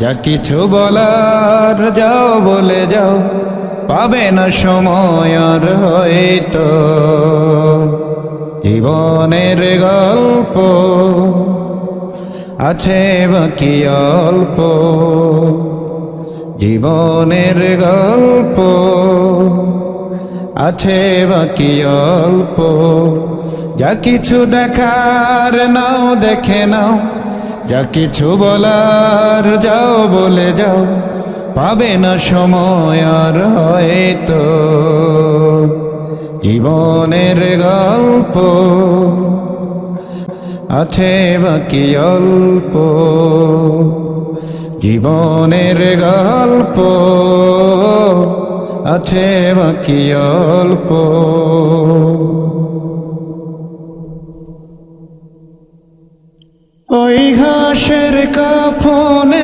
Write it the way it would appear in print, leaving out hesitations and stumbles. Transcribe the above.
যা কিছু বলার যাও বলে যাও, পাবে না সময় আর হয়তো। জীবনের গল্প আছে বাকি অল্প, জীবনের গল্প আছে বাকি অল্প। যা কিছু দেখার নাও দেখে নাও, যা কিছু বলার যাও বলে যাও, পাবে না সময় আর হয়তো। জীবনের গল্প আছে বাকি অল্প, জীবনের গল্প আছে বাকি অল্প। ওই ঘাসের কাফনে